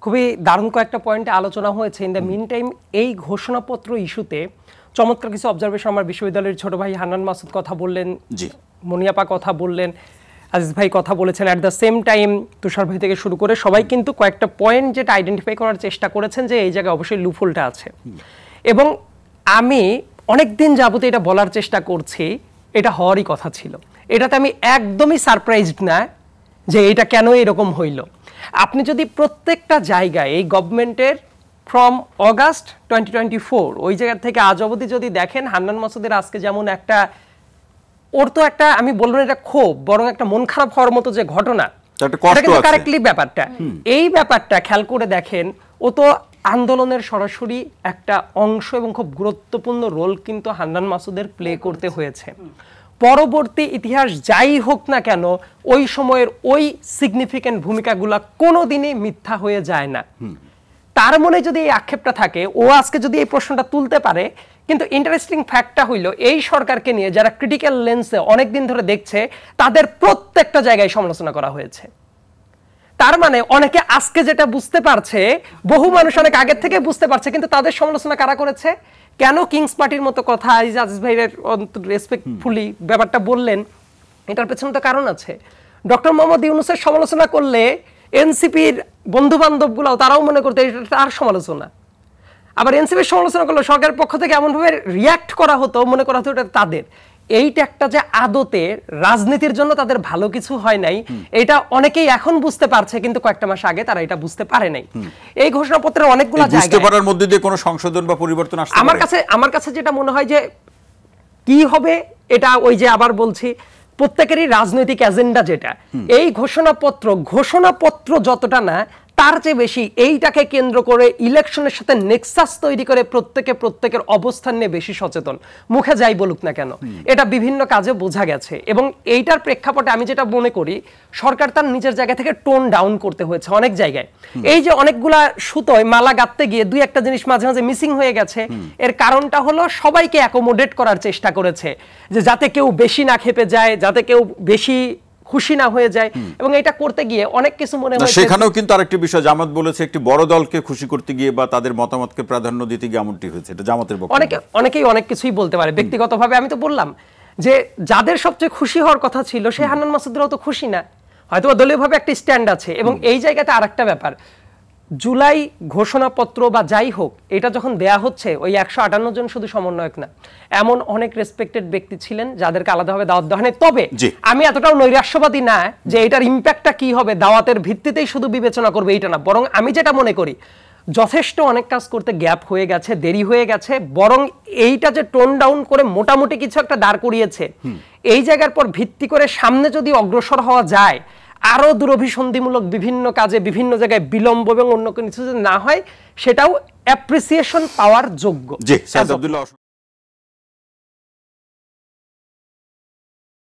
খুবই দারুণ কয়েকটা পয়েন্টে আলোচনা হয়েছে। ইন দ্য মিন টাইম এই ঘোষণাপত্র ইস্যুতে চমৎকার কিছু অবজারভেশন আমার বিশ্ববিদ্যালয়ের ছোট ভাই হান্নান মাসুদ কথা বললেন, মনিয়াপা কথা বললেন, আজিজ ভাই কথা বলেছেন। অ্যাট দ্য সেম টাইম তুষার ভাই থেকে শুরু করে সবাই কিন্তু কয়েকটা পয়েন্ট যেটা আইডেন্টিফাই করার চেষ্টা করেছেন যে এই জায়গায় অবশ্যই লুফুলটা আছে। এবং আমি অনেক দিন যাবত এটা বলার চেষ্টা করছি, এটা হওয়ারই কথা ছিল। এটাতে আমি একদমই সারপ্রাইজড না যে এটা কেন এরকম হইল। আপনি যদি প্রত্যেকটা জায়গায় এই গভর্নমেন্টের ফ্রম অগাস্ট 2024 ওই জায়গা থেকে আজ অবধি যদি দেখেন, হান্নান মাসুদের আজকে যেমন একটা ওর তো একটা, আমি বলবো এটা ক্ষোভ, বরং একটা মন খারাপ হওয়ার মতো যে ঘটনা, কারেক্টলি ব্যাপারটা এই ব্যাপারটা খেয়াল করে দেখেন, ও তো আন্দোলনের সরাসরি একটা অংশ এবং খুব গুরুত্বপূর্ণ রোল কিন্তু হান্নান মাসুদের প্লে করতে হয়েছে। পরবর্তী ইতিহাস যাই হোক না কেন, ওই সময়ের ওই সিগনিফিক্যান্ট ভূমিকাগুলা কোনোদিনই মিথ্যা হয়ে যায় না। তার মনে যদি এই আক্ষেপটা থাকে, ও আজকে যদি এই প্রশ্নটা তুলতে পারে, কিন্তু ইন্টারেস্টিং ফ্যাক্টটা হইল এই সরকারকে নিয়ে যারা ক্রিটিক্যাল লেন্সে অনেকদিন ধরে দেখছে, তাদের প্রত্যেকটা জায়গায় সমালোচনা করা হয়েছে। তার মানে অনেকে আজকে যেটা বুঝতে পারছে, বহু মানুষ অনেক আগের থেকে বুঝতে পারছে, কিন্তু তাদের সমালোচনা কারা করেছে? কেন কিংস পার্টির মতো কথা আজিজ ভাইয়ের রেসপেক্টফুলি ব্যাপারটা বললেন, এটার পেছনে তো কারণ আছে। ডক্টর মোহাম্মদ ইউনূসের সমালোচনা করলে এনসিপির বন্ধু বান্ধবগুলো তারাও মনে করতে এটা তার সমালোচনা। আবার এনসিপির সমালোচনা করলে সরকারের পক্ষ থেকে এমনভাবে রিয়াক্ট করা হতো, মনে করা হতো এটা তাদের। এইটা একটা যে আদতে রাজনীতির জন্য তাদের ভালো কিছু হয় নাই, এটা অনেকেই এখন বুঝতে পারছে, কিন্তু কয়েকটা মাস আগে তারা এটা বুঝতে পারে নাই। এই ঘোষণাপত্রের অনেকগুলো জায়গায় বুঝতে পারার মধ্যে দিয়ে কোনো সংশোধন বা পরিবর্তন আসতে পারে। আমার কাছে যেটা মনে হয় যে কি হবে, এটা ওই যে আবার বলছি, প্রত্যেকেরই রাজনৈতিক এজেন্ডা যেটা, এই ঘোষণাপত্র যতটা না, তার চেয়ে বেশি এইটাকে কেন্দ্র করে ইলেকশনের সাথে নেক্সাস তৈরি করে প্রত্যেকের অবস্থান নিয়ে বেশি সচেতন। মুখে যাই বলুক না কেন, এটা বিভিন্ন কাজে বোঝা গেছে। এবং এইটার প্রেক্ষাপটে আমি যেটা মনে করি, সরকার তার নিজের জায়গা থেকে টোন ডাউন করতে হয়েছে অনেক জায়গায়। এই যে অনেকগুলা সুতোয় মালা গাঁথতে গিয়ে দুই একটা জিনিস মাঝে মাঝে মিসিং হয়ে গেছে, এর কারণটা হলো সবাইকে অ্যাকোমোডেট করার চেষ্টা করেছে, যে যাতে কেউ বেশি না খেপে যায়, যাতে কেউ বেশি খুশি না হয়ে যায়। এবং এটা করতে গিয়ে অনেক কিছু মনে হয়, সেখানেও কিন্তু আরেকটি বিষয়, জামাত বলেছে একটি বড় দলকে খুশি করতে গিয়ে বা তাদের মতামতকে প্রাধান্য দিতে গিয়ে এমনটি হয়েছে। এটা জামাতের বক্তব্য। অনেকেই অনেক কিছুই বলতে পারে। ব্যক্তিগতভাবে আমি তো বললাম যে যাদের সবচেয়ে খুশি হওয়ার কথা ছিল, সে হান্নান মাসুদরাও তো খুশি না, হয়তো দলীয়ভাবে একটা স্ট্যান্ড আছে। এবং এই জায়গাতে আরেকটা ব্যাপার, জুলাই ঘোষণাপত্র বা যাই হোক, এটা যখন দেয়া হচ্ছে, ওই 158 জন শুধু সমন্বয়ক না, এমন অনেক রেসপেক্টেড ব্যক্তি ছিলেন যাদেরকে আলাদাভাবে দাওয়াত দেওয়া হয়নি। তবে আমি এতটাও নৈরাশ্যবাদী না যে এটার ইম্প্যাক্টটা কি হবে দাওয়াতের ভিত্তিতেই শুধু বিবেচনা করবে, এইটা না। বরং আমি যেটা মনে করি, যথেষ্ট অনেক কাজ করতে গ্যাপ হয়ে গেছে, দেরি হয়ে গেছে, বরং এইটা যে টোন ডাউন করে মোটামুটি কিছু একটা দাঁড় করিয়েছে, এই জায়গার পর ভিত্তি করে সামনে যদি অগ্রসর হওয়া যায়, আরো দুরভিসন্ধিমূলক বিভিন্ন কাজে বিভিন্ন জায়গায় বিলম্ব এবং অন্য কিছু না হয়, সেটাও অ্যাপ্রিসিয়েশন পাওয়ার যোগ্য।